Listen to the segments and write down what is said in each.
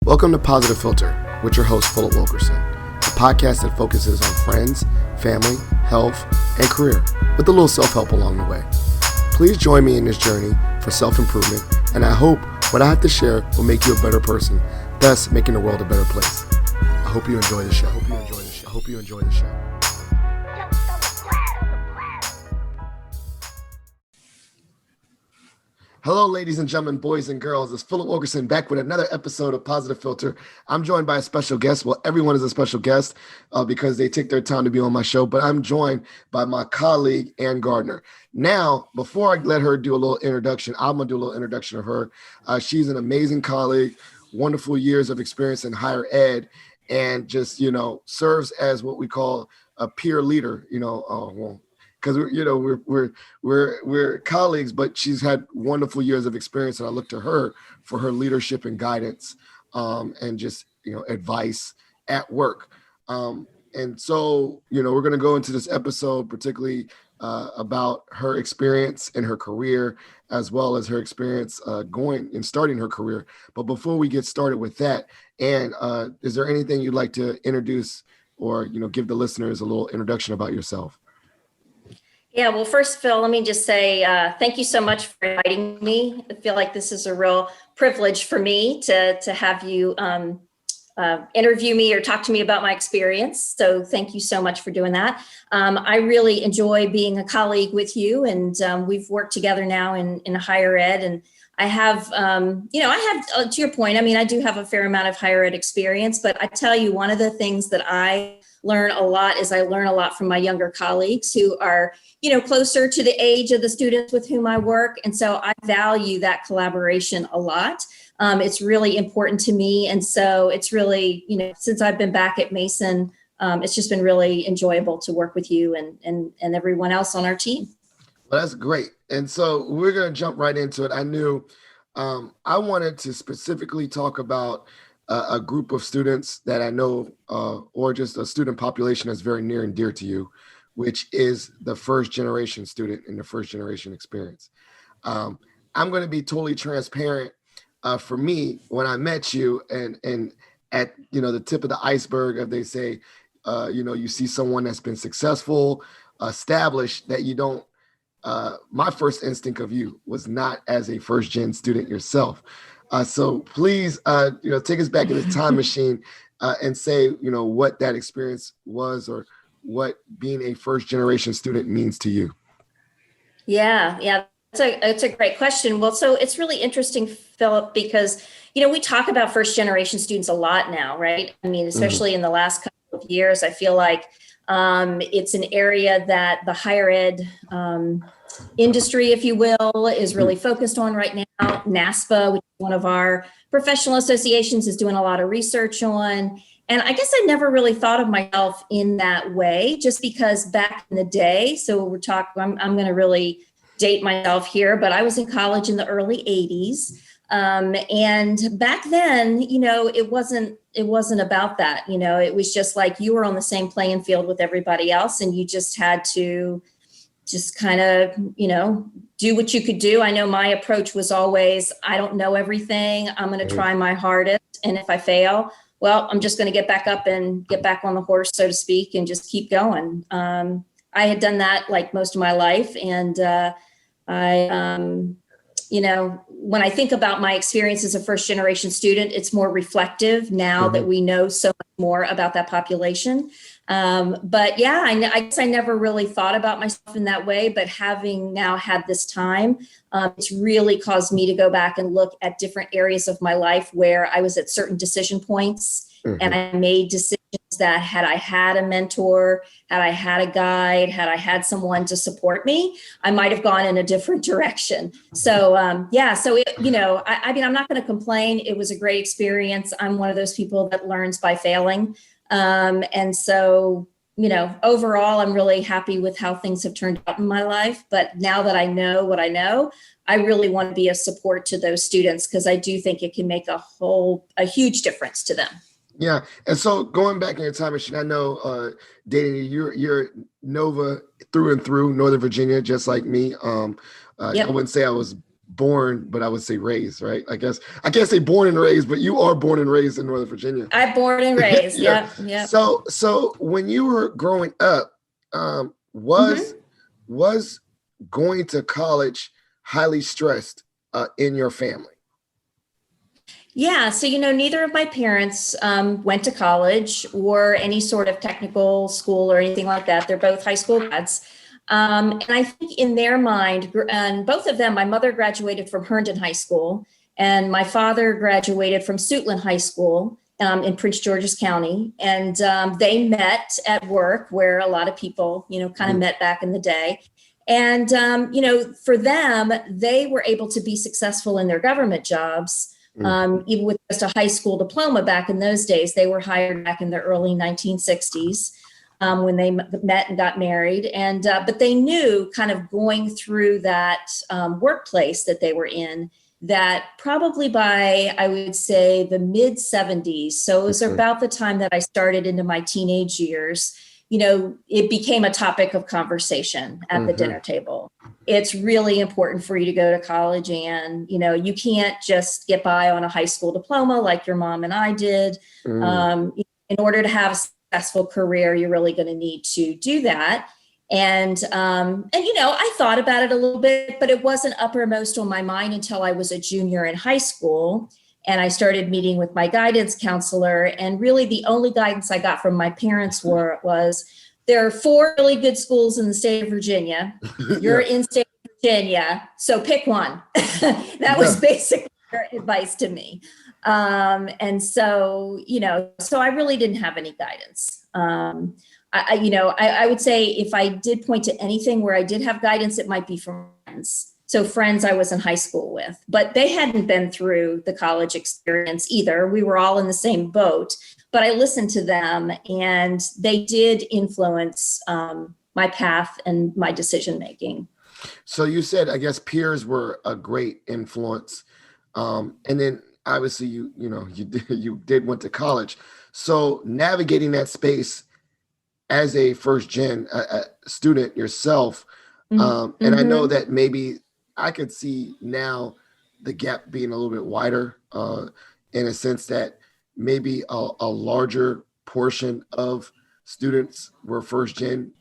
Welcome to Positive Philter with your host, Philip Wilkerson, a podcast that focuses on friends, family, health, and career, with a little self-help along the way. Please join me in this journey for self-improvement, and I hope what I have to share will make you a better person, thus making the world a better place. I hope you enjoy the show. I hope you enjoy the show. Hello, ladies and gentlemen, boys and girls. It's Philip Wilkerson back with another episode of Positive Philter. I'm joined by a special guest. Well, everyone is a special guest because they take their time to be on my show, but I'm joined by my colleague, Ann Garner. Now, before I let her do a little introduction, I'm going to do a little introduction of her. She's an amazing colleague, wonderful years of experience in higher ed, and just, serves as what we call a peer leader, because we're colleagues, but she's had wonderful years of experience, and I look to her for her leadership and guidance, and just advice at work. And so we're going to go into this episode particularly about her experience in her career, as well as her experience going and starting her career. But before we get started with that, Ann, is there anything you'd like to introduce or give the listeners a little introduction about yourself? Yeah, well, first, Phil, let me just say thank you so much for inviting me. I feel like this is a real privilege for me to have you interview me or talk to me about my experience. So thank you so much for doing that. I really enjoy being a colleague with you, and we've worked together now in higher ed. And I have, to your point, I do have a fair amount of higher ed experience, but I tell you, one of the things that I learn a lot is I learn a lot from my younger colleagues who are closer to the age of the students with whom I work. And so I value that collaboration a lot. It's really important to me. And so it's really, since I've been back at Mason, it's just been really enjoyable to work with you and everyone else on our team. Well, that's great. And so we're going to jump right into it. I knew I wanted to specifically talk about a group of students that I know, or just a student population that's very near and dear to you, which is the first generation student in the first generation experience. I'm going to be totally transparent. For me, when I met you and at, the tip of the iceberg of, they say, you see someone that's been successful, established, that you don't, my first instinct of you was not as a first gen student yourself. So please, take us back in this time machine and say, what that experience was, or what being a first generation student means to you. Yeah. It's a great question. Well, so it's really interesting, Philip, because, we talk about first generation students a lot now, right? Especially in the last couple of years, I feel like it's an area that the higher ed industry, if you will, is really focused on right now. NASPA, which is one of our professional associations, is doing a lot of research on. And I guess I never really thought of myself in that way, just because back in the day, so I'm going to really date myself here, but I was in college in the early 80s. And back then, it wasn't about that. It was just like you were on the same playing field with everybody else, and you just had to just kind of, do what you could do. I know my approach was always, I don't know everything. I'm going to try my hardest. And if I fail, well, I'm just going to get back up and get back on the horse, so to speak, and just keep going. I had done that like most of my life. And when I think about my experience as a first generation student, it's more reflective now that we know so much more about that population. But yeah, I guess I never really thought about myself in that way, but having now had this time, it's really caused me to go back and look at different areas of my life where I was at certain decision points, and I made decisions that had I had a mentor, had I had a guide, had I had someone to support me, I might have gone in a different direction. So, I'm not going to complain. It was a great experience. I'm one of those people that learns by failing. And so, overall, I'm really happy with how things have turned out in my life. But now that I know what I know, I really want to be a support to those students, because I do think it can make a huge difference to them. Yeah. And so going back in your time machine, I know dating you're Nova through and through, Northern Virginia, just like me. I wouldn't say I was born, but I would say raised, right? I can't say born and raised, but you are born and raised in Northern Virginia. I'm born and raised. Yeah. Yep. So when you were growing up, was going to college highly stressed in your family? Yeah. So, neither of my parents went to college or any sort of technical school or anything like that. They're both high school grads. And I think in their mind, and both of them, my mother graduated from Herndon High School and my father graduated from Suitland High School in Prince George's County. And they met at work where a lot of people, kind of met back in the day. And, for them, they were able to be successful in their government jobs. Even with just a high school diploma back in those days. They were hired back in the early 1960s when they met and got married. And but they knew, kind of going through that workplace that they were in, that probably by, I would say, the mid 70s. So it was about the time that I started into my teenage years. It became a topic of conversation at the dinner table. It's really important for you to go to college, and, you can't just get by on a high school diploma like your mom and I did. In order to have a successful career, you're really going to need to do that. And I thought about it a little bit, but it wasn't uppermost on my mind until I was a junior in high school. And I started meeting with my guidance counselor. And really the only guidance I got from my parents was, there are 4 really good schools in the state of Virginia. You're in state of Virginia, so pick one. That was basically their advice to me. And so, so I really didn't have any guidance. I would say if I did point to anything where I did have guidance, it might be from friends. So friends I was in high school with, but they hadn't been through the college experience either. We were all in the same boat, but I listened to them and they did influence my path and my decision making. So you said, I guess peers were a great influence. And then obviously you went to college. So navigating that space as a first gen student yourself, and I know that maybe I could see now the gap being a little bit wider in a sense that maybe a larger portion of students were first gen.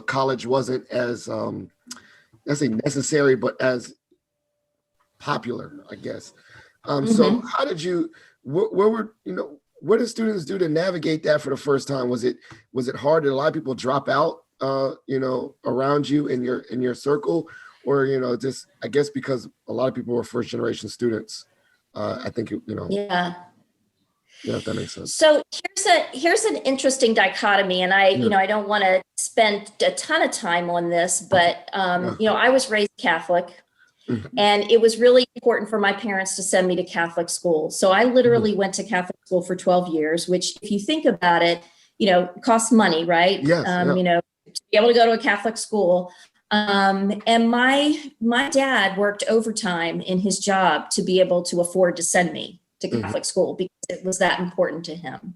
College wasn't as, let's say necessary, but as popular, I guess. So how did you, what did students do to navigate that for the first time? Was it hard? Did a lot of people drop out, around you in your circle? Or, just, I guess, because a lot of people were first generation students, I think, Yeah. Yeah, if that makes sense. So here's an interesting dichotomy, and I don't want to spend a ton of time on this, but I was raised Catholic, and it was really important for my parents to send me to Catholic school. So I literally went to Catholic school for 12 years, which, if you think about it, costs money, right? Yes, to be able to go to a Catholic school. And my dad worked overtime in his job to be able to afford to send me to Catholic school because it was that important to him.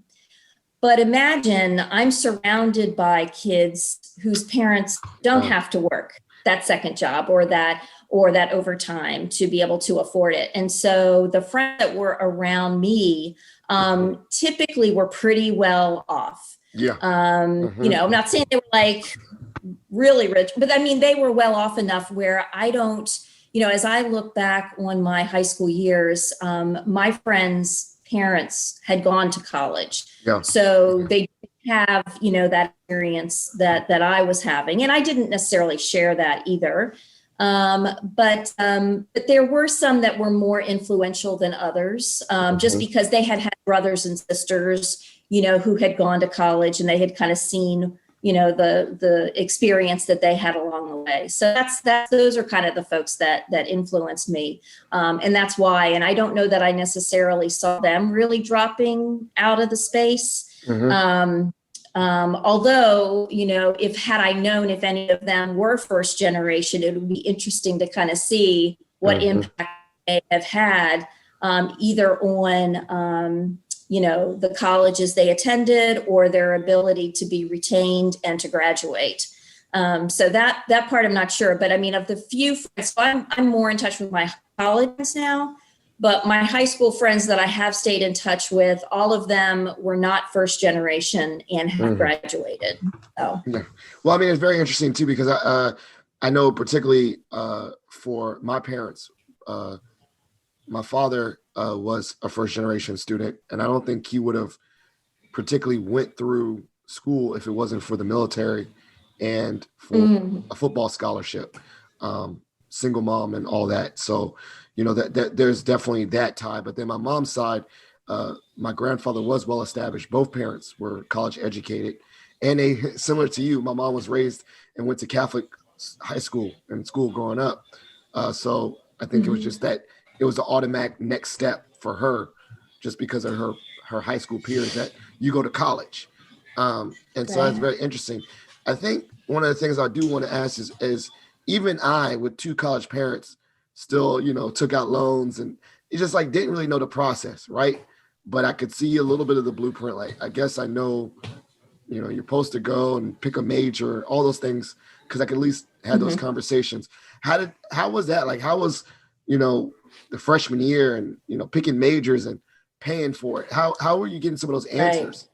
But imagine I'm surrounded by kids whose parents don't have to work that second job or that overtime to be able to afford it. And so the friends that were around me typically were pretty well off. Yeah. I'm not saying they were like really rich, but I mean, they were well off enough where I don't, as I look back on my high school years, my friends' parents had gone to college. Yeah. So they didn't have, that experience that I was having. And I didn't necessarily share that either. But there were some that were more influential than others, just because they had brothers and sisters, who had gone to college and they had kind of seen, the experience that they had along the way. So those are kind of the folks that influenced me. And that's why, and I don't know that I necessarily saw them really dropping out of the space. Although, had I known if any of them were first generation, it would be interesting to kind of see what impact they have had, either on, the colleges they attended or their ability to be retained and to graduate. So that part I'm not sure, but I mean, of the few friends, so I'm more in touch with my college friends now, but my high school friends that I have stayed in touch with, all of them were not first generation and have graduated. So. Yeah. Well, I mean, it's very interesting too, because I know particularly for my parents, my father was a first generation student, and I don't think he would have particularly went through school if it wasn't for the military and for a football scholarship, single mom and all that. So, you know, that there's definitely that tie. But then my mom's side, my grandfather was well established. Both parents were college educated, and they, similar to you, my mom was raised and went to Catholic high school and school growing up. So I think it was just that it was the automatic next step for her, just because of her high school peers, that you go to college. And so that's very interesting. I think one of the things I do want to ask is even I, with two college parents, still, you know, took out loans, and it just like didn't really know the process, right? But I could see a little bit of the blueprint. Like, I guess I know, you know, you're supposed to go and pick a major, all those things, because I could at least have those conversations. How was that? Like, how was, you know, the freshman year and, you know, picking majors and paying for it? How were you getting some of those answers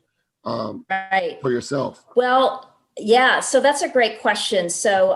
for yourself? Well, yeah, so that's a great question. So,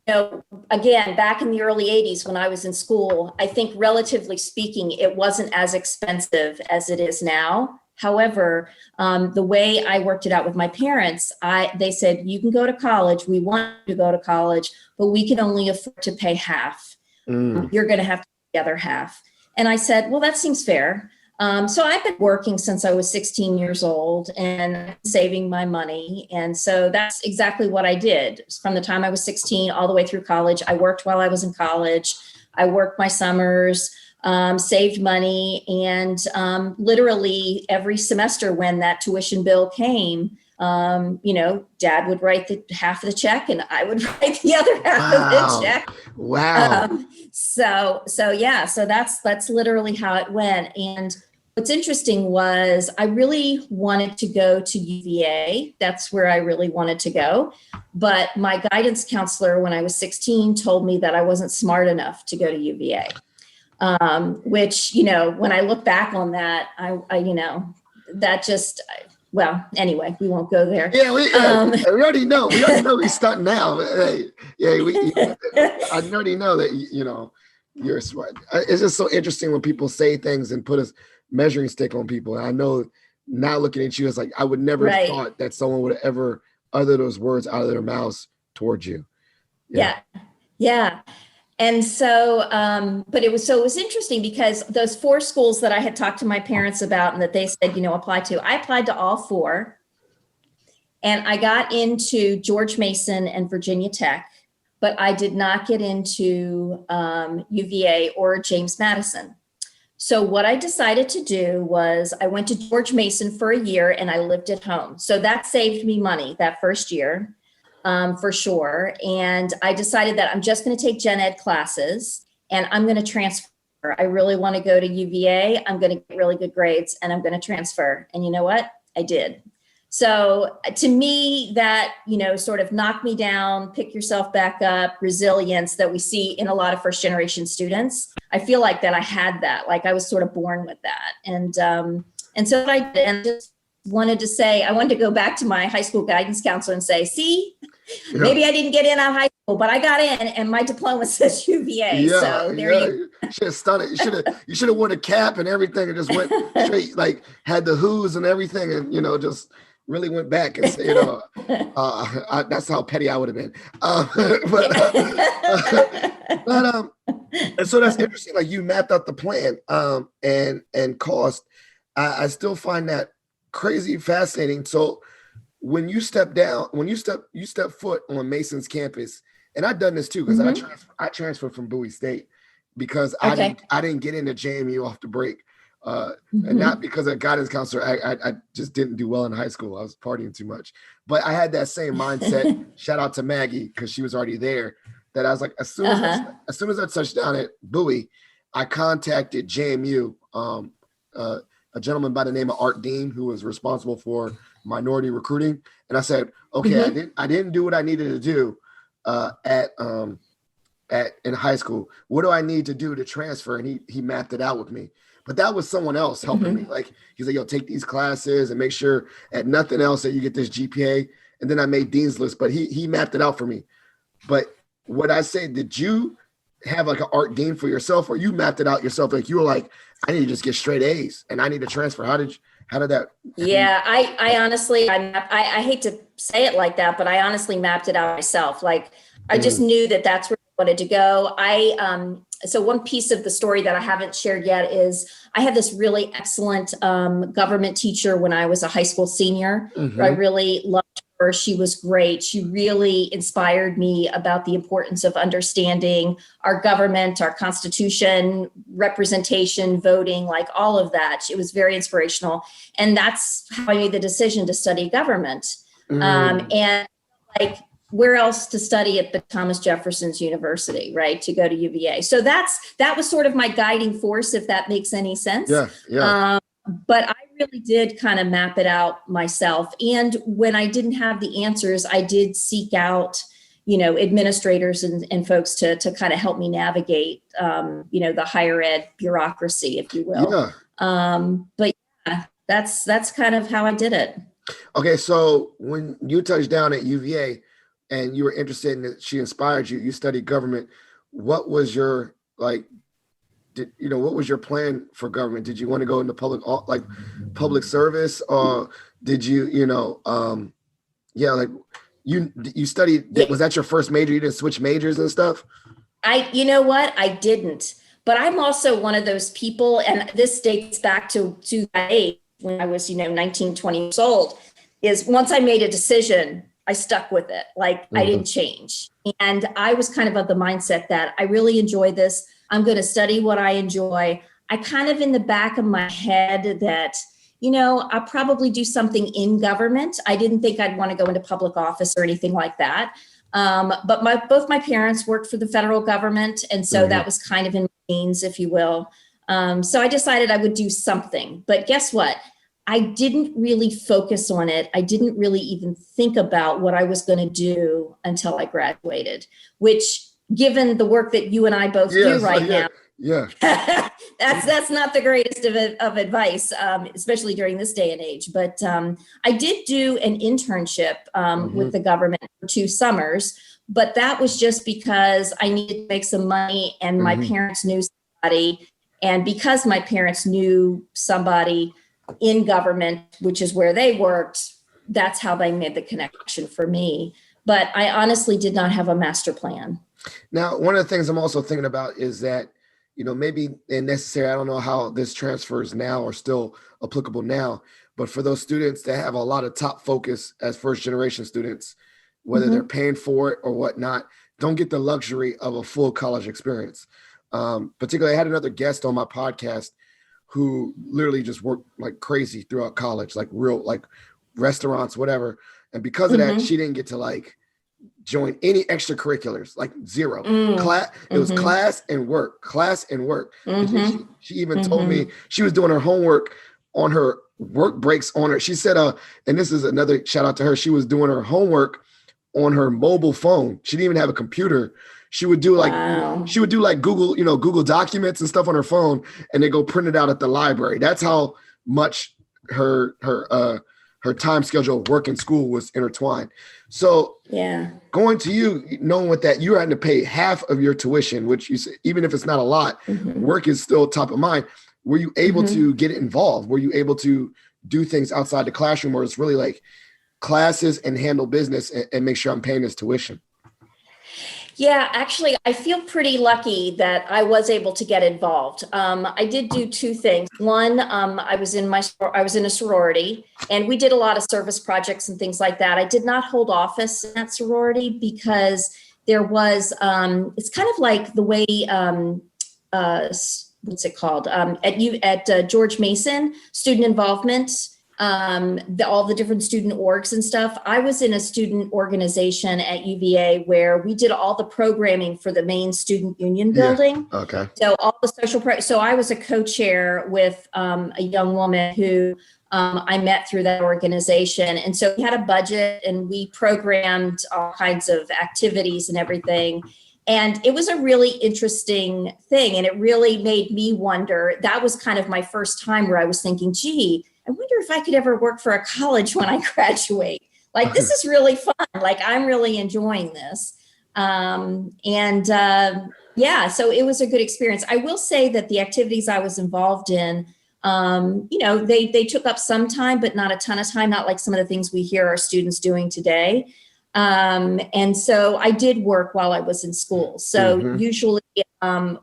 you know, again, back in the early 80s when I was in school, I think relatively speaking, it wasn't as expensive as it is now. However, the way I worked it out with my parents, they said, you can go to college. We want you to go to college, but we can only afford to pay half. You're going to have to pay the other half. And I said, well, that seems fair. So I've been working since I was 16 years old and saving my money. And so that's exactly what I did. From the time I was 16 all the way through college, I worked while I was in college. I worked my summers, saved money, and literally every semester when that tuition bill came, you know, Dad would write the half of the check and I would write the other half of the check. Wow. So yeah, so that's literally how it went. And what's interesting was I really wanted to go to UVA. That's where I really wanted to go. But my guidance counselor when I was 16 told me that I wasn't smart enough to go to UVA. Which, you know, when I look back on that, I you know, that just, well, anyway, we won't go there. Yeah, we already know. We already know he's stunting now. Hey, yeah, I already know that, you know, you're smart. It's just so interesting when people say things and put a measuring stick on people. And I know now looking at you, it's like, I would never have thought that someone would ever utter those words out of their mouths towards you. Yeah. And so, but it was interesting because those 4 schools that I had talked to my parents about and that they said, you know, apply to, I applied to all 4. And I got into George Mason and Virginia Tech, but I did not get into UVA or James Madison. So what I decided to do was I went to George Mason for a year and I lived at home. So that saved me money that first year. For sure. And I decided that I'm just going to take gen ed classes and I'm going to transfer. I really want to go to UVA. I'm going to get really good grades and I'm going to transfer. And you know what? I did. So to me, that, you know, sort of knock me down, pick yourself back up, resilience that we see in a lot of first generation students. I feel like that I had that, like I was sort of born with that. And so what I did, and just wanted to say, I wanted to go back to my high school guidance counselor and say, see, maybe I didn't get in out of high school, but I got in and my diploma says UVA. So there you go. Should have started. You should have worn a cap and everything and just went straight, like had the who's and everything, and, you know, just really went back and said, you know, that's how petty I would have been. And so that's interesting. Like, you mapped out the plan and cost. I still find that crazy fascinating. So when you step foot on Mason's campus, and I've done this too, because I transferred from Bowie State because I didn't get into JMU off the break. And not because of guidance counselor. I just didn't do well in high school. I was partying too much. But I had that same mindset. Shout out to Maggie, because she was already there. That I was like, as soon as I touched down at Bowie, I contacted JMU, a gentleman by the name of Art Dean, who was responsible for minority recruiting. And I said, okay, Mm-hmm. I didn't do what I needed to do at in high school. What do I need to do to transfer? And he mapped it out with me. But that was someone else helping me. Mm-hmm. Like he's like, yo, take these classes and make sure at nothing else that you get this GPA. And then I made Dean's List, but he mapped it out for me. But what I say, did you have like an art dean for yourself, or you mapped it out yourself? Like you were like, I need to just get straight A's and I need to transfer. How did that? Yeah, I honestly, I hate to say it like that, but I honestly mapped it out myself. Like I just Mm, knew that that's where I wanted to go. So one piece of the story that I haven't shared yet is I had this really excellent government teacher when I was a high school senior. I mm-hmm, really loved her. She was great. She really inspired me about the importance of understanding our government, our constitution, representation, voting, like all of that. It was very inspirational. And that's how I made the decision to study government. mm, And like, where else to study at the Thomas Jefferson's University, right? To go to UVA. So that was sort of my guiding force, if that makes any sense. yeah, yeah. But I really did kind of map it out myself. And when I didn't have the answers, I did seek out, administrators and folks to kind of help me navigate, the higher ed bureaucracy, if you will. Yeah. But yeah, that's kind of how I did it. Okay, so when you touched down at UVA and you were interested in it, she inspired you, you studied government. What was your like what was your plan for government? Did you want to go into public service, or did you, yeah, like you studied, Yeah. was that your first major? You didn't switch majors and stuff? You know what? I didn't. But I'm also one of those people, and this dates back to that age when I was, 19, 20 years old, is once I made a decision, I stuck with it. Like I Mm-hmm. didn't change. And I was kind of the mindset that I really enjoy this. I'm going to study what I enjoy. I kind of in the back of my head that, I'll probably do something in government. I didn't think I'd want to go into public office or anything like that. But both my parents worked for the federal government. And so Mm-hmm. that was kind of in my genes, if you will. So I decided I would do something. But guess what? I didn't really focus on it. I didn't really even think about what I was going to do until I graduated, which, given the work that you and I both Yeah, do so right yeah, now, yeah. that's not the greatest of advice, especially during this day and age. But I did do an internship Mm-hmm. with the government for 2 summers, but that was just because I needed to make some money and my Mm-hmm. parents knew somebody. And because my parents knew somebody in government, which is where they worked, that's how they made the connection for me. But I honestly did not have a master plan. Now, one of the things I'm also thinking about is that, maybe necessary, I don't know how this transfers now or still applicable now, but for those students that have a lot of top focus as first generation students, whether they're Mm-hmm. paying for it or whatnot, don't get the luxury of a full college experience. Particularly, I had another guest on my podcast who literally just worked like crazy throughout college, like real, like restaurants, whatever. And because of that, Mm-hmm. she didn't get to like join any extracurriculars, like zero. Mm-hmm. Class, it was class and work, class and work. And then Mm-hmm. she even told Mm-hmm. me she was doing her homework on her work breaks on her. She said, and this is another shout out to her. She was doing her homework on her mobile phone. She didn't even have a computer. She would do like Wow. Google, Google Documents and stuff on her phone, and they go print it out at the library. That's how much her time schedule of work and school was intertwined. So Yeah. going to you, knowing with that, you're having to pay half of your tuition, which you say, even if it's not a lot, Mm-hmm. work is still top of mind. Were you able Mm-hmm. to get involved? Were you able to do things outside the classroom where it's really like classes and handle business and make sure I'm paying this tuition? Yeah, actually, I feel pretty lucky that I was able to get involved. I did do 2 things. One, I was in a sorority, and we did a lot of service projects and things like that. I did not hold office in that sorority because there was, it's kind of like the way, what's it called? At George Mason, student involvement all the different student orgs and stuff. I was in a student organization at UVA where we did all the programming for the main student union building. Yeah. Okay. So all the so I was a co-chair with a young woman who I met through that organization. And so we had a budget and we programmed all kinds of activities and everything. And it was a really interesting thing. And it really made me wonder. That was kind of my first time where I was thinking, gee, I wonder if I could ever work for a college when I graduate. Like, this is really fun. Like, I'm really enjoying this. Yeah, so it was a good experience. I will say that the activities I was involved in, they took up some time, but not a ton of time, not like some of the things we hear our students doing today. And so I did work while I was in school. So usually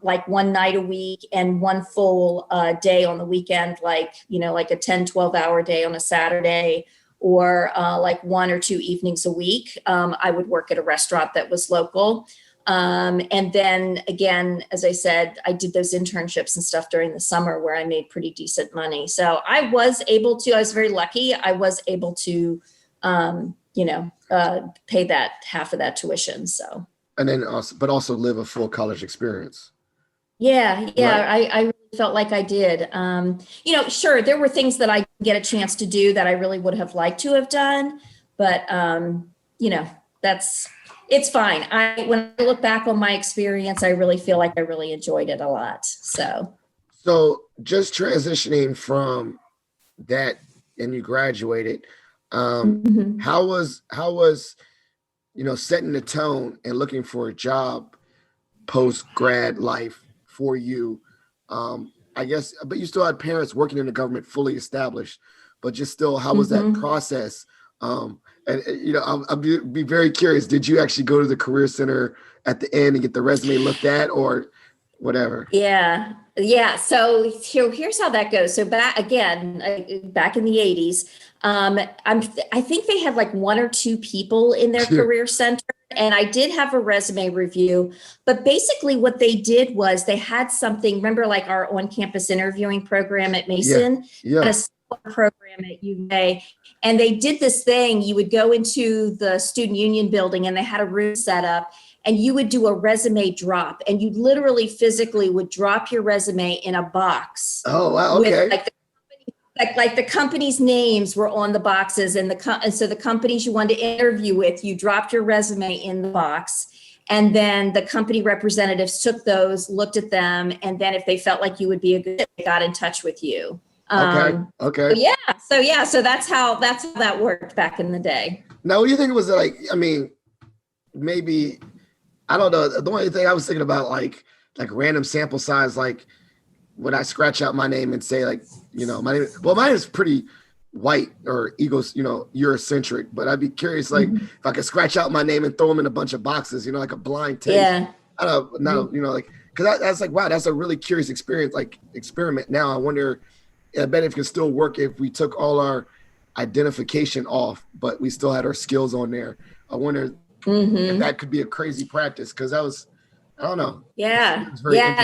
like one night a week and one full day on the weekend, like a 10, 12-hour day on a Saturday, or like 1 or 2 evenings a week. I would work at a restaurant that was local. And then again, as I said, I did those internships and stuff during the summer where I made pretty decent money. So I was very lucky. I was able to, pay that half of that tuition. So. And then also live a full college experience. Yeah. Right. I really felt like I did. Sure, there were things that I didn't get a chance to do that I really would have liked to have done, but it's fine. When I look back on my experience, I really feel like I really enjoyed it a lot. So just transitioning from that and you graduated, how was setting the tone and looking for a job post grad life for you? I guess, but you still had parents working in the government fully established, but just still, how was that process? I'll be very curious. Did you actually go to the Career Center at the end and get the resume looked at, or whatever? Yeah. So here's how that goes. So back in the 80s, I think they had like 1 or 2 people in their Career Center. And I did have a resume review, but basically what they did was they had something, remember like our on-campus interviewing program at Mason, had a similar program at UVA. And they did this thing, you would go into the student union building and they had a room set up and you would do a resume drop and you literally physically would drop your resume in a box. Oh, wow. Okay. Like the company's names were on the boxes and so the companies you wanted to interview with, you dropped your resume in the box. And then the company representatives took those, looked at them. And then if they felt like you would be a good fit, they got in touch with you. Okay. So that's how that worked back in the day. Now, what do you think it was like? I mean, maybe, I don't know. The only thing I was thinking about, like random sample size, like when I scratch out my name and say like, mine is pretty white or Eurocentric, but I'd be curious, like if I could scratch out my name and throw them in a bunch of boxes, like a blind taste. Yeah. I don't know, because that's like, wow, that's a really curious experiment. Now I wonder, I bet it could still work if we took all our identification off, but we still had our skills on there. I wonder if that could be a crazy practice, because that was, I don't know. Yeah.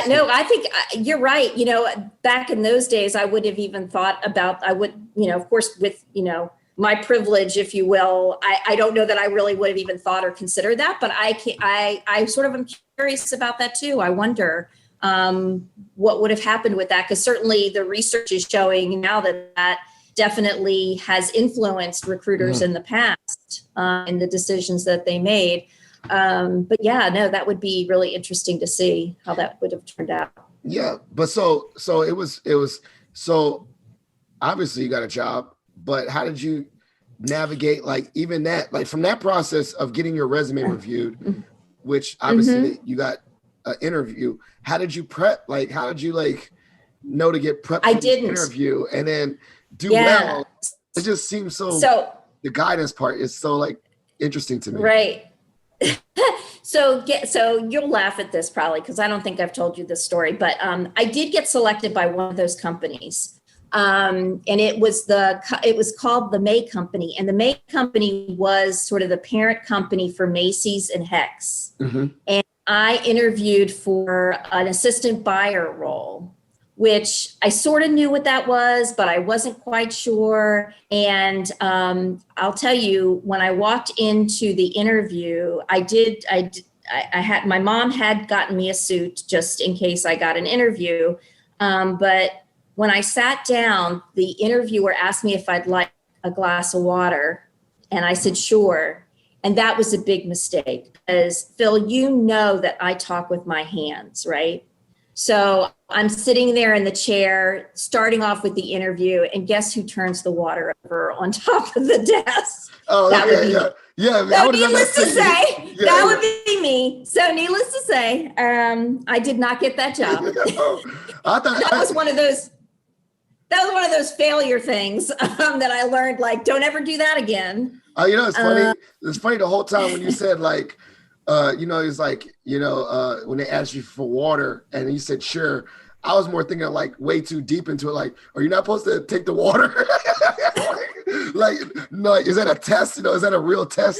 No, I think you're right. Back in those days, I would have even thought about, of course, with, my privilege, if you will, I don't know that I really would have even thought or considered that, but I sort of am curious about that too. I wonder what would have happened with that, because certainly the research is showing now that definitely has influenced recruiters in the past in the decisions that they made. But yeah, no, that would be really interesting to see how that would have turned out. Yeah, but so it was so obviously you got a job, but how did you navigate like even that, like from that process of getting your resume reviewed, which obviously you got an interview? How did you prep? Like, how did you know to get prepped for the interview and then do well? It just seems so the guidance part is so interesting to me. Right. So you'll laugh at this probably because I don't think I've told you this story, but I did get selected by one of those companies, and it was called the May Company, and the May Company was sort of the parent company for Macy's and Hecht's, and I interviewed for an assistant buyer role. which I sort of knew what that was, but I wasn't quite sure. And I'll tell you, when I walked into the interview, I had, my mom had gotten me a suit just in case I got an interview. But when I sat down, the interviewer asked me if I'd like a glass of water. And I said, sure. And that was a big mistake because, Phil, you know that I talk with my hands, right? So I'm sitting there in the chair, starting off with the interview, and guess who turns the water over on top of the desk? Oh, that okay, would be yeah. Yeah, so needless to say, yeah, that would be me. So needless to say, I did not get that job. Oh, I thought That was one of those failure things that I learned, like, don't ever do that again. you know, it's funny. It's funny the whole time when you said like, you know, it's like, you know, when they asked you for water and you said, sure. I was more thinking like way too deep into it. Like, are you not supposed to take the water? like, no, is that a test? You know, is that a real test?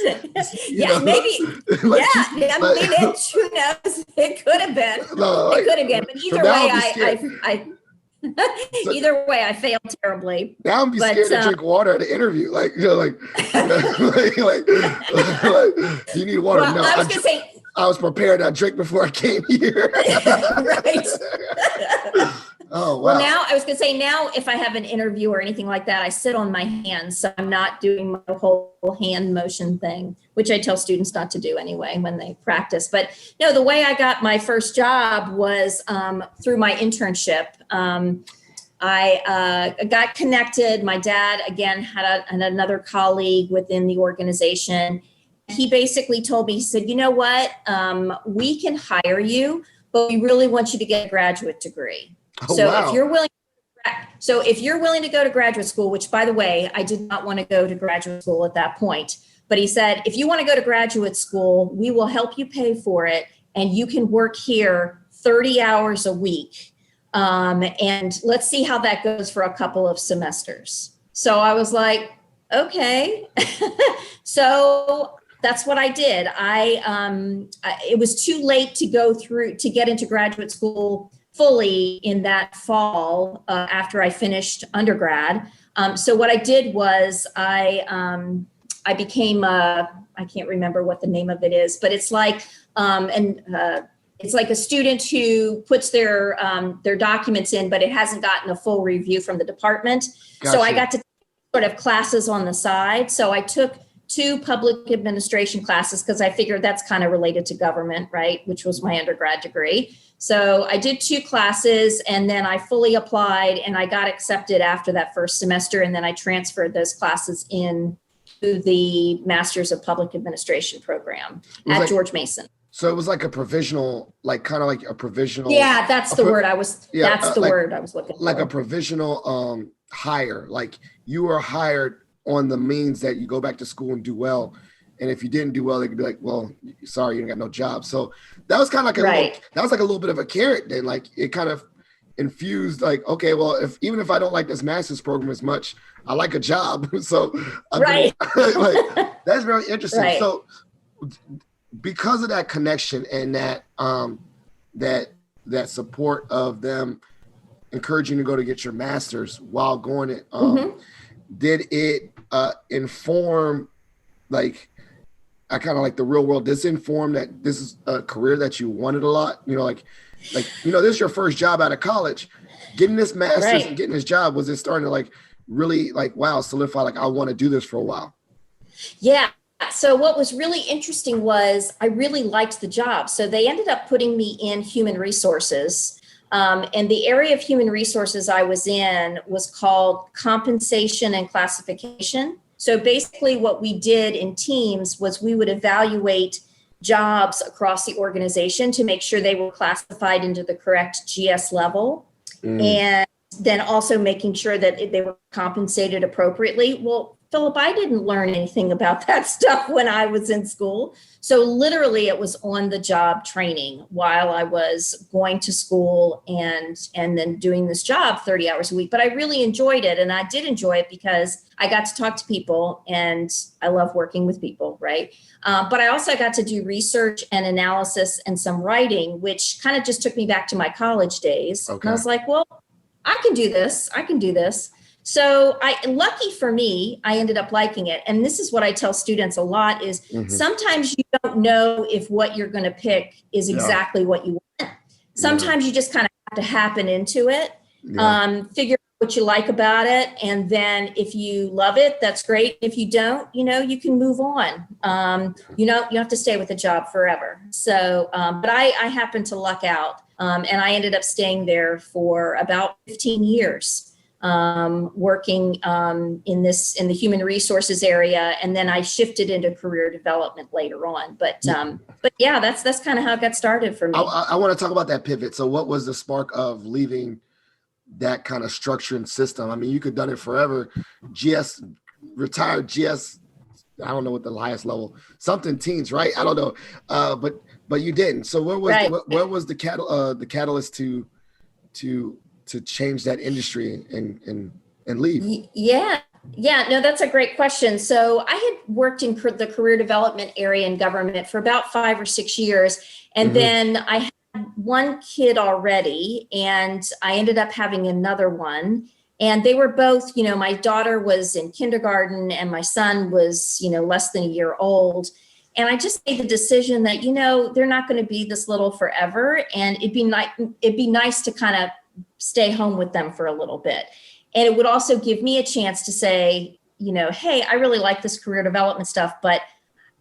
Yeah, know? maybe. Like, yeah, I like- mean, who knows? It could have been. No, It could have been. But so either now way, I'm scared. I So- either way, I failed terribly. Now I'm be But, scared to drink water at an interview. Like, you know, like, like, do you need water? Well, No, I was going to say, I was prepared. I drank before I came here. right. Oh, wow. Well, now I was going to say, now if I have an interview or anything like that, I sit on my hands. So I'm not doing my whole hand motion thing, which I tell students not to do anyway when they practice. But no, the way I got my first job was through my internship. I got connected. My dad, again, had another colleague within the organization. He basically told me, he said, you know what, we can hire you, but we really want you to get a graduate degree. Oh, So wow. if you're willing to go to graduate school, which by the way, I did not want to go to graduate school at that point, but he said, if you want to go to graduate school, we will help you pay for it. And you can work here 30 hours a week. And let's see how that goes for a couple of semesters. So I was like, okay. So that's what I did. It was too late to get into graduate school fully in that fall after I finished undergrad. So what I did was I became I can't remember what the name of it is, but it's like it's like a student who puts their documents in, but it hasn't gotten a full review from the department. Gotcha. So I got to sort of classes on the side. So I took 2 public administration classes because I figured that's kind of related to government, right? Which was my undergrad degree. So I did 2 classes and then I fully applied and I got accepted after that first semester. And then I transferred those classes in to the Masters of Public Administration program at George Mason. So it was like a provisional, like kind of like a provisional. Yeah, that's the word I was. Yeah, that's the like, word I was looking for. Like a provisional hire. Like you were hired on the means that you go back to school and do well. And if you didn't do well, they could be like, well, sorry, you got no job. So that was kind of like that was like a little bit of a carrot then. Like it kind of infused like, okay, well, even if I don't like this master's program as much, I like a job. So like that's very interesting. Right. So because of that connection and that that support of them encouraging you to go to get your master's while going it, did it inform like I kind of like the real world? Does it inform that this is a career that you wanted a lot? You know, like you know, this is your first job out of college, getting this master's and getting this job. Was it starting to like really like wow solidify like I want to do this for a while? Yeah. So what was really interesting was I really liked the job. So they ended up putting me in human resources. And the area of human resources I was in was called compensation and classification. So basically what we did in teams was we would evaluate jobs across the organization to make sure they were classified into the correct GS level. And then also making sure that they were compensated appropriately. Well, Philip, I didn't learn anything about that stuff when I was in school. So literally it was on the job training while I was going to school and then doing this job 30 hours a week. But I really enjoyed it. And I did enjoy it because I got to talk to people and I love working with people, right? But I also got to do research and analysis and some writing, which kind of just took me back to my college days. Okay. And I was like, well, I can do this. I can do this. So lucky for me, I ended up liking it. And this is what I tell students a lot is sometimes you don't know if what you're going to pick is exactly what you want. Sometimes you just kind of have to happen into it, figure out what you like about it. And then if you love it, that's great. If you don't, you can move on. You don't have to stay with a job forever. So, but I happened to luck out. And I ended up staying there for about 15 years. Working in the human resources area, and then I shifted into career development later on. But yeah, that's kind of how it got started for me. I want to talk about that pivot. So, what was the spark of leaving that kind of structure and system? I mean, you could have done it forever. GS retired GS. I don't know what the highest level, something teens, right? I don't know, but you didn't. So, where was the catalyst to change that industry and leave? Yeah, no, that's a great question. So I had worked in the career development area in government for about 5 or 6 years. And then I had one kid already, and I ended up having another one. And they were both, my daughter was in kindergarten and my son was, less than a year old. And I just made the decision that, they're not going to be this little forever. And it'd be nice to kind of stay home with them for a little bit. And it would also give me a chance to say, hey, I really like this career development stuff, but,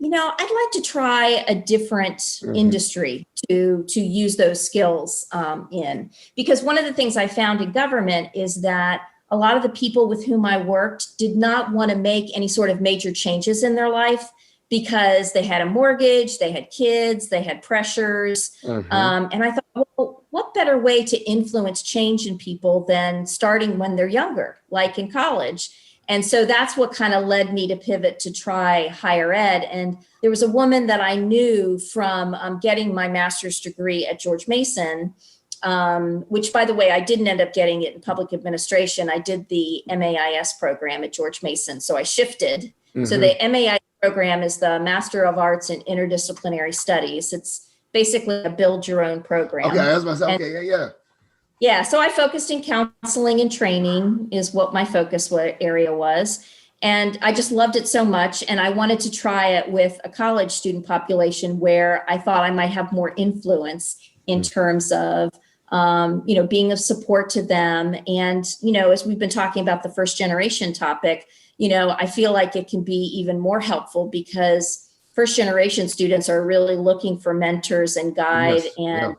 I'd like to try a different industry to use those skills in. Because one of the things I found in government is that a lot of the people with whom I worked did not want to make any sort of major changes in their life because they had a mortgage, they had kids, they had pressures. And I thought, well, what better way to influence change in people than starting when they're younger, like in college? And so that's what kind of led me to pivot to try higher ed. And there was a woman that I knew from getting my master's degree at George Mason, which, by the way, I didn't end up getting it in public administration. I did the MAIS program at George Mason. So I shifted. So the MAIS program is the Master of Arts in Interdisciplinary Studies. It's basically a build your own program. Okay, that's myself. Okay, yeah. Yeah, so I focused in counseling and training is what my focus area was. And I just loved it so much. And I wanted to try it with a college student population where I thought I might have more influence in terms of, being of support to them. And, as we've been talking about the first generation topic, I feel like it can be even more helpful because first generation students are really looking for mentors and guide. And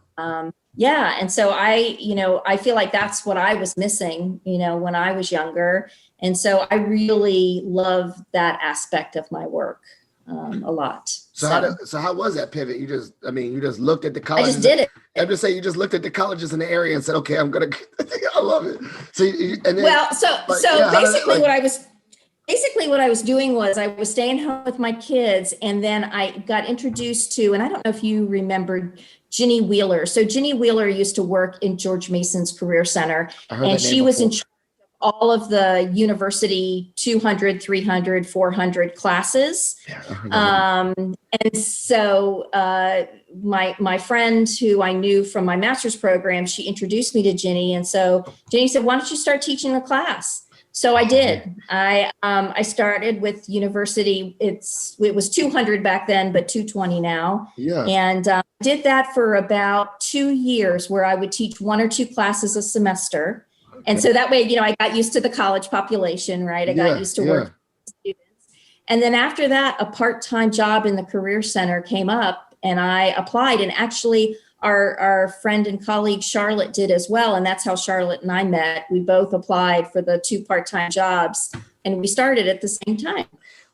so I feel like that's what I was missing, when I was younger. And so I really love that aspect of my work a lot. So how was that pivot? You just looked at the colleges. I just did it. I'm just saying, you just looked at the colleges in the area and said, okay, I'm going to, I love it. Basically what I was doing was I was staying home with my kids, and then I got introduced to, and I don't know if you remembered Ginny Wheeler. So Ginny Wheeler used to work in George Mason's Career Center, and she was in charge of all of the university 200, 300, 400 classes. And so my friend who I knew from my master's program, she introduced me to Ginny. And so Ginny said, why don't you start teaching a class? So I did. I started with university. It was 200 back then, but 220 now. Yeah. And did that for about 2 years, where I would teach 1 or 2 classes a semester. And so that way, I got used to the college population, right? I got used to working with students. And then after that, a part-time job in the Career Center came up, and I applied. And actually, our friend and colleague Charlotte did as well. And that's how Charlotte and I met. We both applied for the 2 part-time jobs, and we started at the same time.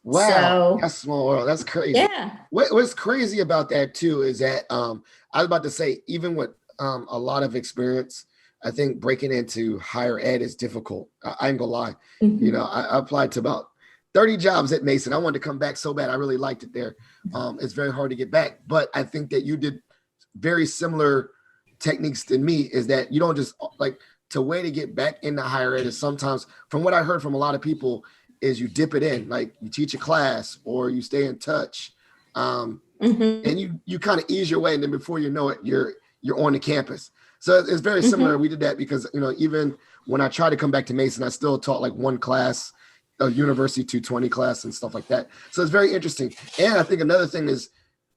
Wow, so, that's small world. That's crazy. Yeah. What's crazy about that too is that I was about to say, even with a lot of experience, I think breaking into higher ed is difficult. I ain't gonna lie. I applied to about 30 jobs at Mason. I wanted to come back so bad. I really liked it there. It's very hard to get back, but I think that you did very similar techniques than me. Is that you don't just the way to get back into higher ed is sometimes, from what I heard from a lot of people, is you dip it in, like you teach a class or you stay in touch, and you kind of ease your way, and then before you know it, you're on the campus. So it's very similar. We did that because, even when I tried to come back to Mason, I still taught like one class, a University 220 class and stuff like that. So it's very interesting. And I think another thing is,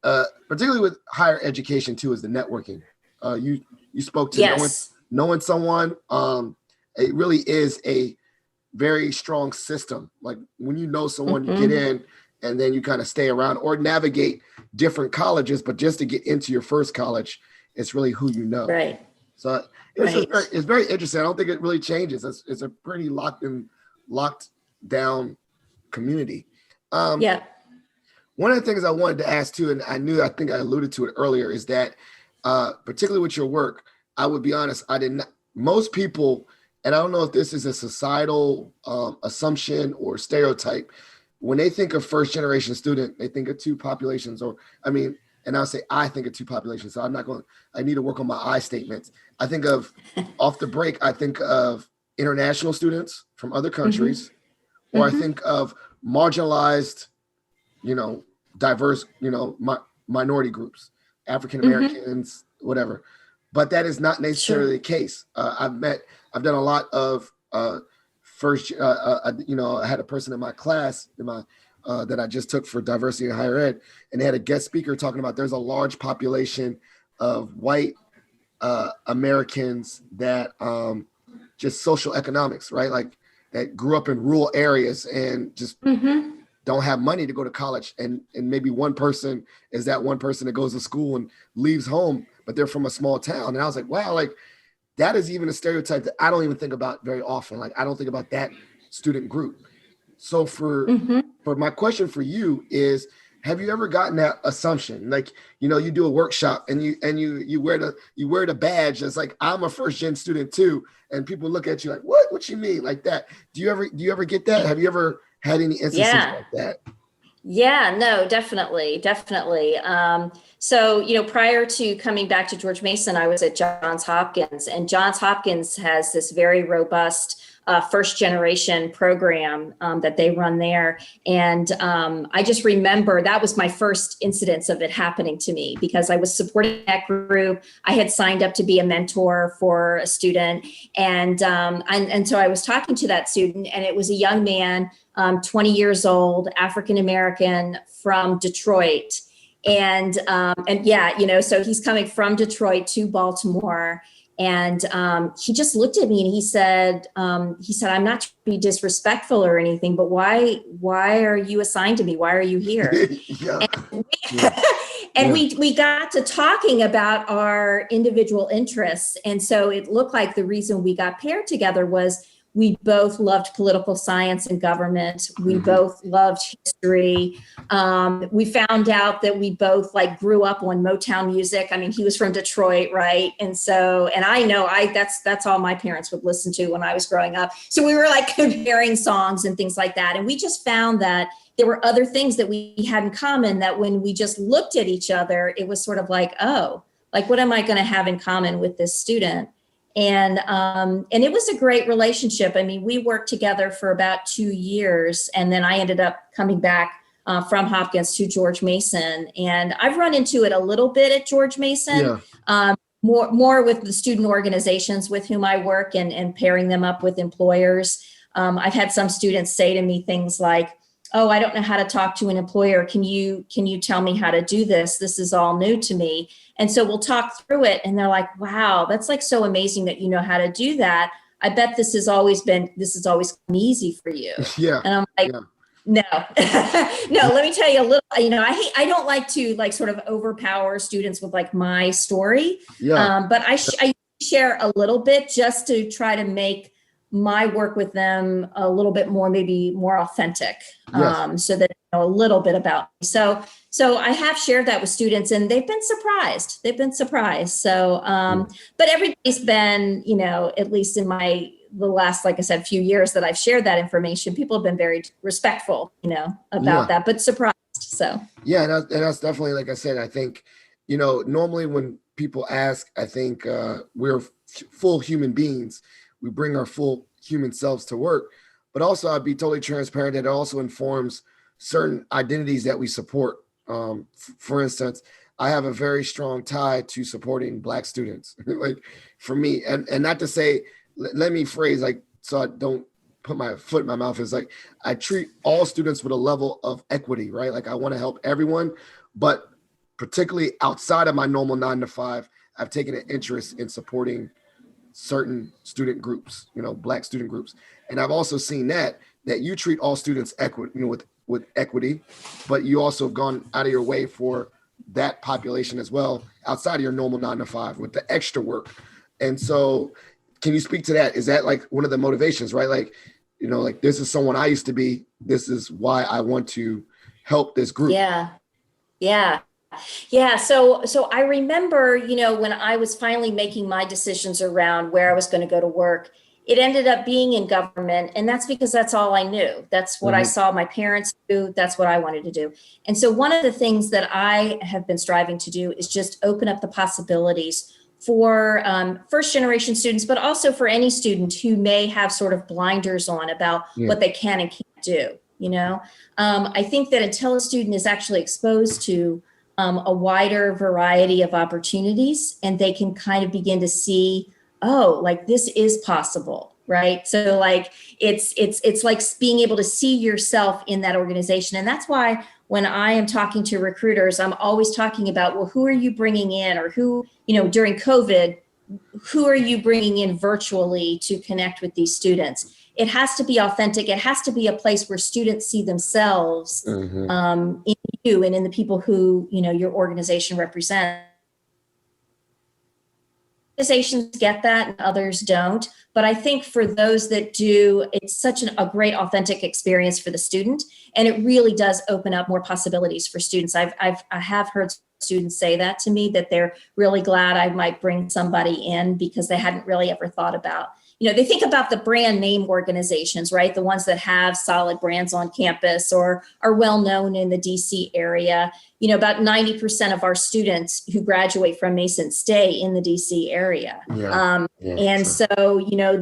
particularly with higher education too, is the networking. You spoke to knowing someone. It really is a very strong system. Like when you know someone, you get in and then you kind of stay around or navigate different colleges, but just to get into your first college, it's really who you know. Right. So it's very interesting. I don't think it really changes. It's a pretty locked down community. Yeah. One of the things I wanted to ask too, and I think I alluded to it earlier, is that particularly with your work, I would be honest, I did not, most people, and I don't know if this is a societal assumption or stereotype, when they think of first generation student, they think of two populations, and I'll say I think of two populations. So I need to work on my I statements. I think of off the break, I think of international students from other countries, or I think of marginalized, diverse, minority groups, African Americans, whatever. But that is not necessarily the case. I've done a lot of first, I had a person in my class that I just took for diversity in higher ed, and they had a guest speaker talking about there's a large population of white Americans that just social economics, right? Like that grew up in rural areas and just don't have money to go to college. And maybe one person is that one person that goes to school and leaves home, but they're from a small town. And I was like, wow, like that is even a stereotype that I don't even think about very often. Like I don't think about that student group. So for my question for you is, have you ever gotten that assumption? Like, you do a workshop and you wear the badge that's like, I'm a first gen student too. And people look at you like, what you mean like that? Do you ever get that? Have you ever had any instances like that? Yeah, no, definitely. So, prior to coming back to George Mason, I was at Johns Hopkins, and Johns Hopkins has this very robust first generation program that they run there. And I just remember that was my first incidence of it happening to me because I was supporting that group. I had signed up to be a mentor for a student. And so I was talking to that student, and it was a young man, 20 years old, African-American from Detroit. And yeah, so he's coming from Detroit to Baltimore. And he just looked at me and he said, I'm not trying to be disrespectful or anything, but why are you assigned to me? Why are you here? We got to talking about our individual interests. And so it looked like the reason we got paired together was we both loved political science and government. We both loved history. We found out that we both grew up on Motown music. I mean, he was from Detroit, right? And I know that's all my parents would listen to when I was growing up. So we were comparing songs and things like that. And we just found that there were other things that we had in common that when we just looked at each other, it was sort of what am I going to have in common with this student? And it was a great relationship. I mean, we worked together for about 2 years, and then I ended up coming back from Hopkins to George Mason. And I've run into it a little bit at George Mason, more with the student organizations with whom I work and pairing them up with employers. I've had some students say to me things like, oh, I don't know how to talk to an employer. Can you tell me how to do this? This is all new to me. And so we'll talk through it. And they're like, wow, that's so amazing that you know how to do that. I bet this has always been easy for you. Yeah. And I'm like, no, no, let me tell you a little, I don't like to sort of overpower students with my story. But I share a little bit just to try to make my work with them a little bit more, maybe more authentic, so that they know a little bit about me. So I have shared that with students, and they've been surprised. So, but everybody's been, at least in the last, like I said, few years that I've shared that information, people have been very respectful, about that, but surprised. So yeah, and that's definitely, like I said, I think, normally when people ask, I think we're full human beings. We bring our full human selves to work, but also I'd be totally transparent that it also informs certain identities that we support. For instance, I have a very strong tie to supporting Black students. Like for me, and not to say, let me phrase like so I don't put my foot in my mouth, is like I treat all students with a level of equity, right? Like I want to help everyone, but particularly outside of my normal 9 to 5, I've taken an interest in supporting certain student groups, Black student groups. And I've also seen that you treat all students equity, with equity, but you also have gone out of your way for that population as well, outside of your normal 9 to 5 with the extra work. And so can you speak to that? Is that like one of the motivations, right? Like, like this is someone I used to be, this is why I want to help this group. Yeah. Yeah. Yeah. So I remember, when I was finally making my decisions around where I was going to go to work, it ended up being in government. And that's because that's all I knew. That's what I saw my parents do. That's what I wanted to do. And so one of the things that I have been striving to do is just open up the possibilities for first generation students, but also for any student who may have sort of blinders on about what they can and can't do. I think that until a student is actually exposed to a wider variety of opportunities, and they can kind of begin to see, oh, like this is possible, right? So like it's like being able to see yourself in that organization. And that's why when I am talking to recruiters, I'm always talking about, well, who are you bringing in, or who, during COVID, who are you bringing in virtually to connect with these students? It has to be authentic. It has to be a place where students see themselves in you and in the people who, your organization represents. Organizations get that and others don't. But I think for those that do, it's such a great authentic experience for the student. And it really does open up more possibilities for students. I have heard students say that to me, that they're really glad I might bring somebody in because they hadn't really ever thought about. They think about the brand name organizations, right? The ones that have solid brands on campus or are well known in the DC area. About 90% of our students who graduate from Mason stay in the DC area. And so,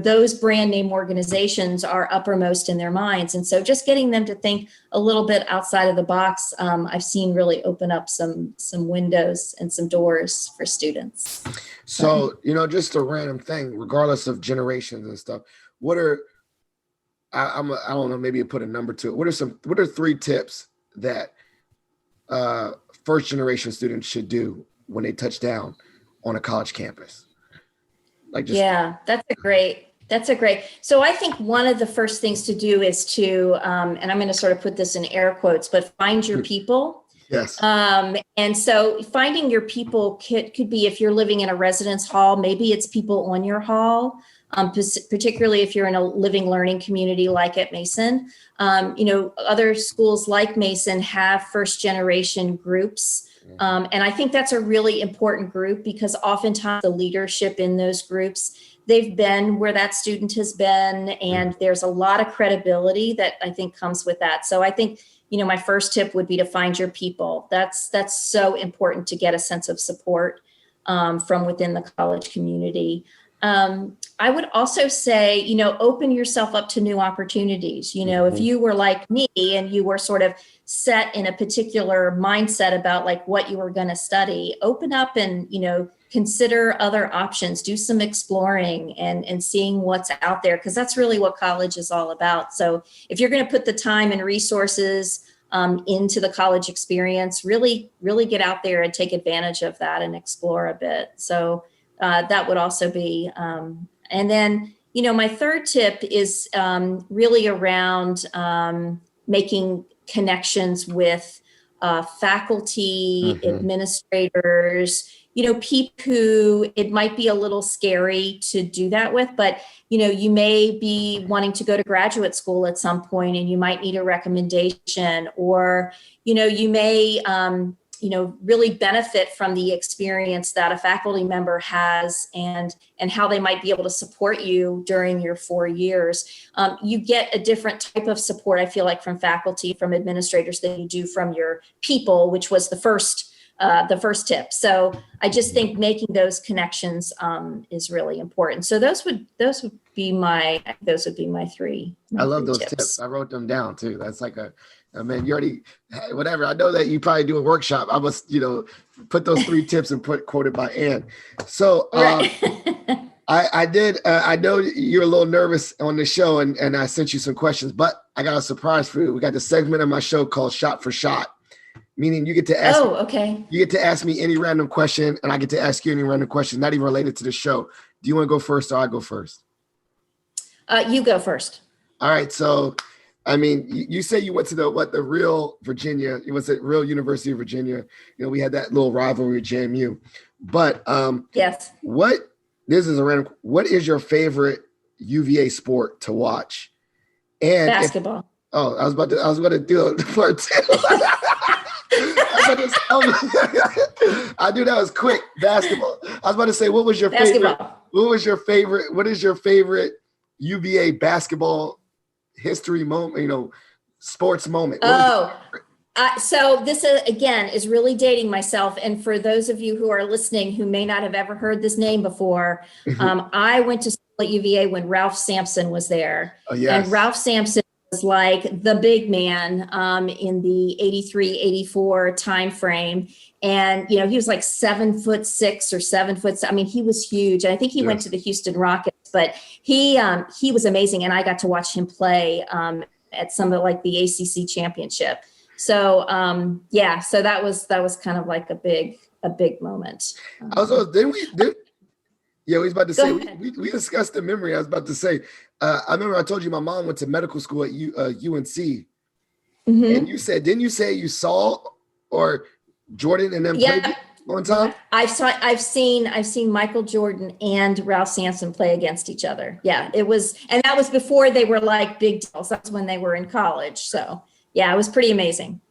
those brand name organizations are uppermost in their minds. And so just getting them to think a little bit outside of the box, I've seen really open up some windows and some doors for students. So, just a random thing, regardless of generations and stuff, what are, I don't know, maybe you put a number to it. What are 3 tips that first generation students should do when they touch down on a college campus? That's a great. So I think one of the first things to do is to, and I'm going to sort of put this in air quotes, but find your people. Yes. And so finding your people could be, if you're living in a residence hall, maybe it's people on your hall, particularly if you're in a living learning community like at Mason. Other schools like Mason have first generation groups. And I think that's a really important group because oftentimes the leadership in those groups, they've been where that student has been, and there's a lot of credibility that I think comes with that. So I think, my first tip would be to find your people. That's so important to get a sense of support from within the college community. I would also say, open yourself up to new opportunities. If you were like me and you were sort of set in a particular mindset about like what you were going to study, open up and, consider other options, do some exploring and seeing what's out there, because that's really what college is all about. So if you're going to put the time and resources into the college experience, really, really get out there and take advantage of that and explore a bit. So that would also be, and then, my third tip is really around making connections with faculty, administrators, people who it might be a little scary to do that with, but, you may be wanting to go to graduate school at some point and you might need a recommendation, or, you may, really benefit from the experience that a faculty member has and how they might be able to support you during your 4 years. You get a different type of support, I feel like, from faculty, from administrators than you do from your people, which was the first tip. So I just think making those connections is really important. So those would be my 3. I love those tips. I wrote them down too. That's like I mean, you already, whatever. I know that you probably do a workshop. I must, put those 3 tips and put quoted by Ann. So Right. I did. I know you're a little nervous on the show, and I sent you some questions, but I got a surprise for you. We got the segment of my show called Shot for Shot, meaning you get to ask. Oh, okay. You get to ask me any random question, and I get to ask you any random question, not even related to the show. Do you want to go first, or I go first? You go first. All right. So, I mean, you say you went to the real Virginia. It was at real University of Virginia. We had that little rivalry with JMU. But Yes. This is a random. What is your favorite UVA sport to watch? And Basketball. I was about to do it part 2. I knew that was quick. Basketball. I was about to say, what was your favorite? What was your favorite? What is your favorite UVA basketball history moment? Sports moment. So this again is really dating myself. And for those of you who are listening who may not have ever heard this name before, I went to school at UVA when Ralph Sampson was there. Oh, yes. And Ralph Sampson was like the big man in the 83-84 time frame. And, he was like 7'6" or 7 foot. I mean, he was huge. And I think he went to the Houston Rockets, but he was amazing. And I got to watch him play at some of like the ACC championship. So, so that was kind of like a big moment. Also, we was about to say, we discussed the memory. I was about to say, I remember I told you my mom went to medical school at UNC. And you said, didn't you say you saw or Jordan and them play one time? I've seen Michael Jordan and Ralph Sampson play against each other. Yeah, and that was before they were like big deals. That's when they were in college. So yeah, it was pretty amazing.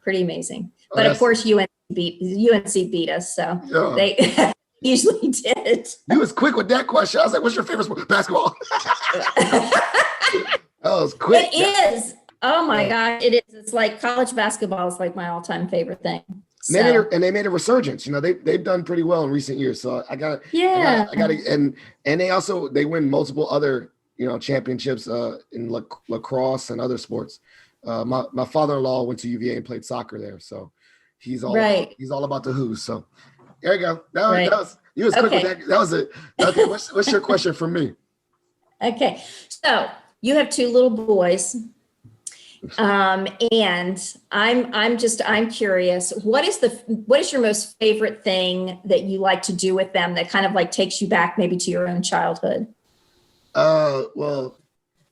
But of course, UNC beat us. So they usually did. You was quick with that question. I was like, what's your favorite sport? Basketball. That was quick. It is. Oh my God, it is. It's like college basketball is like my all-time favorite thing. So. They made a resurgence. They've done pretty well in recent years. So I got and they win multiple other championships in lacrosse and other sports. My father-in-law went to UVA and played soccer there, so he's all about the who's. So there you go. That was you was quick with that. That was it. Okay, what's your question for me? Okay, so you have 2 little boys. And I'm curious, what is your most favorite thing that you like to do with them that kind of like takes you back maybe to your own childhood? Well,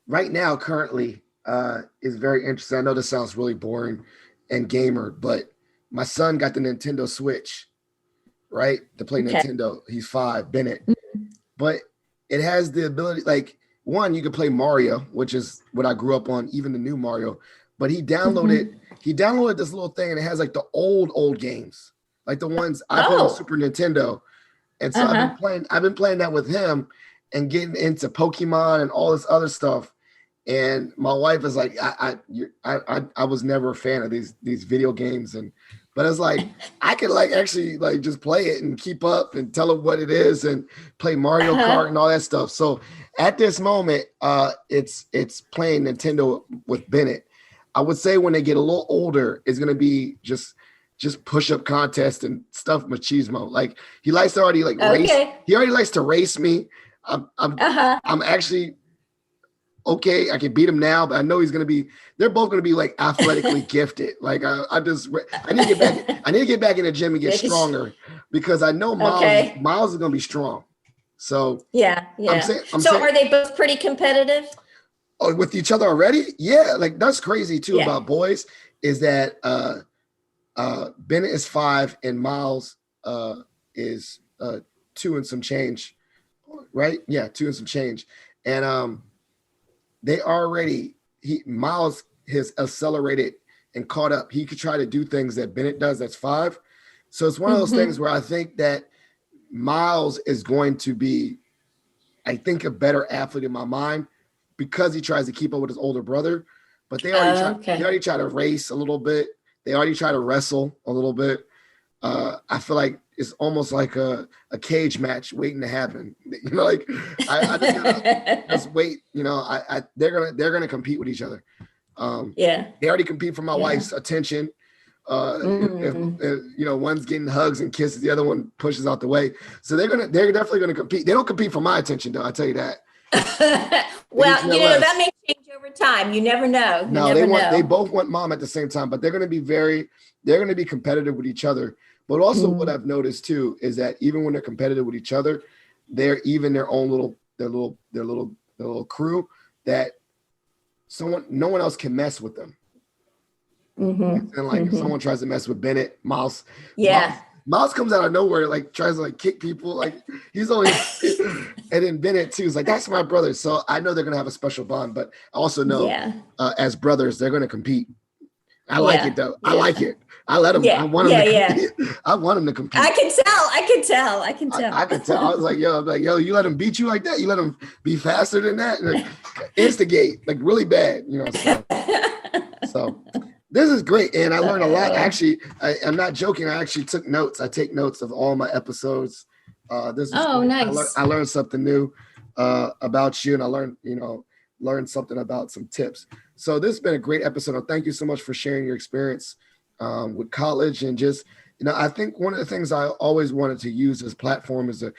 right now, currently, is very interesting. I know this sounds really boring and gamer, but my son got the Nintendo Switch, right? To play Nintendo. He's 5, Bennett. Mm-hmm. But it has the ability, like, one, you can play Mario, which is what I grew up on, even the new Mario. But he downloaded this little thing, and it has like the old games, like the ones I played on Super Nintendo. And so I've been playing that with him and getting into Pokemon and all this other stuff. And my wife is like, I was never a fan of these video games, but it's like I could like actually like just play it and keep up and tell them what it is and play Mario Kart and all that stuff. So at this moment, it's playing Nintendo with Bennett. I would say when they get a little older, it's gonna be just push-up contest and stuff machismo. Like he likes to already race. He already likes to race me. I'm actually okay. I can beat him now, but I know they're both gonna be like athletically gifted. Like I need to get back in the gym and get stronger because I know Miles is gonna be strong. So yeah. Are they both pretty competitive? Oh, with each other already? Yeah, like that's crazy too about boys is that Bennett is 5 and Miles is 2 and some change, right? Yeah, 2 and some change. And Miles has accelerated and caught up. He could try to do things that Bennett does that's 5. So it's one of those things where I think that Miles is going to be, I think, a better athlete in my mind because he tries to keep up with his older brother. But they already try to race a little bit. They already try to wrestle a little bit. I feel like it's almost like a cage match waiting to happen. Like I just gotta just wait. They're gonna compete with each other. Yeah. They already compete for my wife's attention. If one's getting hugs and kisses, the other one pushes out the way. So they're definitely gonna compete. They don't compete for my attention though, I tell you that. Well, that may change over time. You never know. No, they both want mom at the same time, but they're gonna be competitive with each other. But also what I've noticed too is that even when they're competitive with each other, they're even their own little crew that no one else can mess with them. And like if someone tries to mess with Bennett, Mouse comes out of nowhere, like tries to like kick people, like he's only and then Bennett too is like, that's my brother. So I know they're gonna have a special bond, but I also know as brothers, they're gonna compete. I like it though. I like it. I let them. I want them to compete. I want them to compete. I can tell. I can tell. I was like, yo, you let them beat you like that? You let them be faster than that? And instigate, like really bad, So this is great. And I learned a lot. Actually, I'm not joking. I actually took notes. I take notes of all my episodes. This is nice. I learned something new about you, and I learned something about some tips. So this has been a great episode. Thank you so much for sharing your experience with college and just, I think one of the things I always wanted to use as platform is to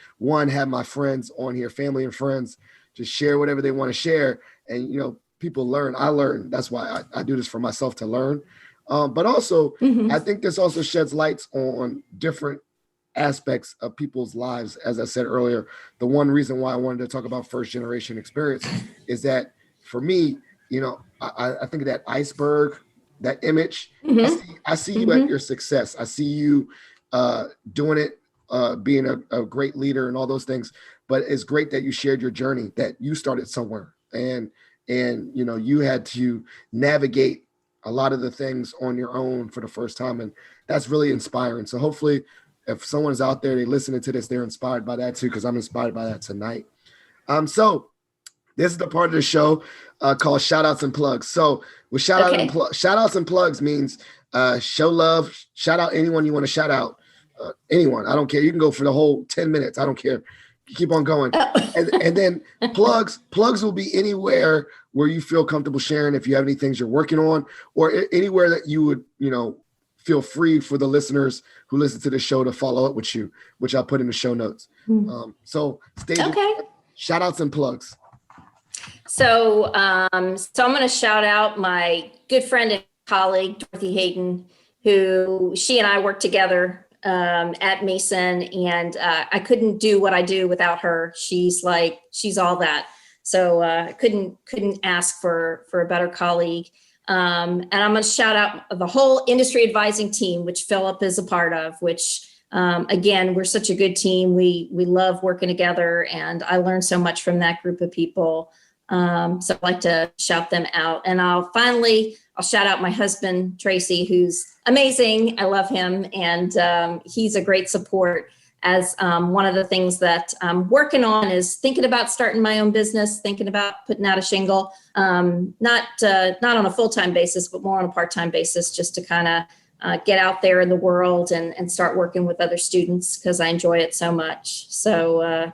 have my friends on here, family and friends, just share whatever they want to share. And, people learn. I learn. That's why I do this for myself to learn. But also, I think this also sheds lights on different aspects of people's lives. As I said earlier, the one reason why I wanted to talk about first generation experience is that for me, I think of that iceberg, that image. I see you at your success. I see you doing it, being a great leader and all those things. But it's great that you shared your journey, that you started somewhere and you had to navigate a lot of the things on your own for the first time. And that's really inspiring. So hopefully if someone's out there, they listening to this, they're inspired by that too, because I'm inspired by that tonight. So this is the part of the show called shout outs and plugs. So with shout outs and plugs means show love, shout out anyone you want to shout out. Anyone, I don't care. You can go for the whole 10 minutes. I don't care. Keep on going. And then plugs will be anywhere where you feel comfortable sharing. If you have any things you're working on or anywhere that you would, feel free for the listeners who listen to the show to follow up with you, which I'll put in the show notes. So stay shout outs and plugs. So I'm going to shout out my good friend and colleague, Dorothy Hayden, who she and I worked together at Mason, and I couldn't do what I do without her. She's all that. So I couldn't ask for a better colleague. And I'm going to shout out the whole industry advising team, which Philip is a part of, which again, we're such a good team. We love working together, and I learned so much from that group of people. So I'd like to shout them out. And I'll shout out my husband, Tracy, who's amazing. I love him. And he's a great support, as one of the things that I'm working on is thinking about starting my own business, thinking about putting out a shingle, not on a full-time basis, but more on a part-time basis, just to kind of get out there in the world and start working with other students, because I enjoy it so much. So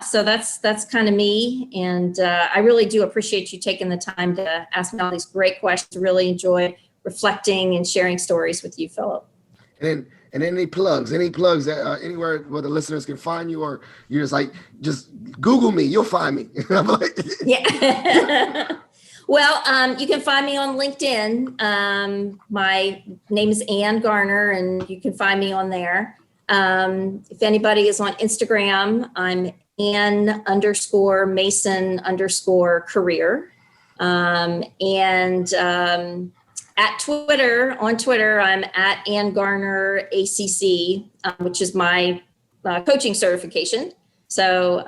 so that's kind of me. And I really do appreciate you taking the time to ask me all these great questions. Really enjoy reflecting and sharing stories with you, Philip. And any plugs that anywhere where the listeners can find you, or you're just Google me, you'll find me. Yeah. Well, you can find me on LinkedIn. My name is Ann Garner, and you can find me on there. If anybody is on Instagram, I'm Ann_Mason_career. At on Twitter, I'm at Ann Garner ACC, which is my coaching certification. So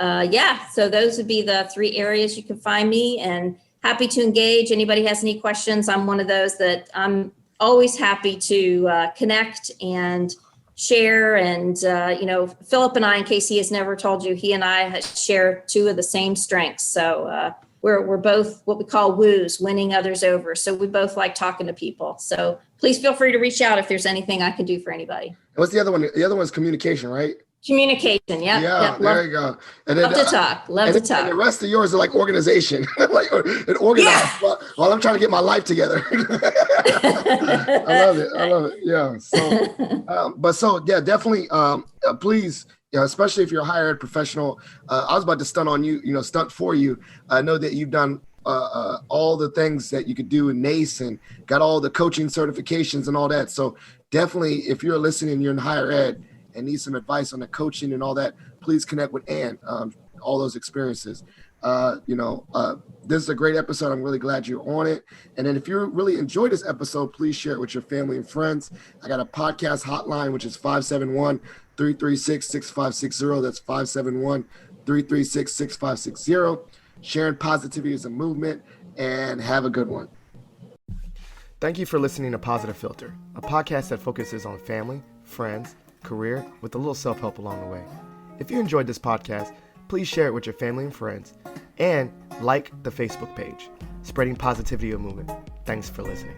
so those would be the three areas you can find me, and happy to engage. Anybody has any questions, I'm one of those that I'm always happy to connect and share. And, Philip and I, in case he has never told you, he and I share two of the same strengths. So we're both what we call woos, winning others over. So we both like talking to people. So please feel free to reach out if there's anything I can do for anybody. What's the other one? The other one's communication, right? Communication. Yep. Yeah, Yep. there you go. And then Love to talk. Love to talk. and the rest of yours are like organization, like and organized Yeah. while I'm trying to get my life together. I love it. I love it. Yeah. So, but so yeah, definitely. Please, especially if you're a higher ed professional, I was about to stunt for you. I know that you've done all the things that you could do in NACE and got all the coaching certifications and all that. So definitely, if you're listening, you're in higher ed and need some advice on the coaching and all that, please connect with Ann. All those experiences. This is a great episode. I'm really glad you're on it. And then if you really enjoyed this episode, please share it with your family and friends. I got a podcast hotline, which is 571-336-6560. That's 571-336-6560. Sharing positivity is a movement, and have a good one. Thank you for listening to Positive Philter, a podcast that focuses on family, friends, career, with a little self-help along the way. If you enjoyed this podcast, please share it with your family and friends, and like the Facebook page, Spreading Positivity a Movement. Thanks for listening.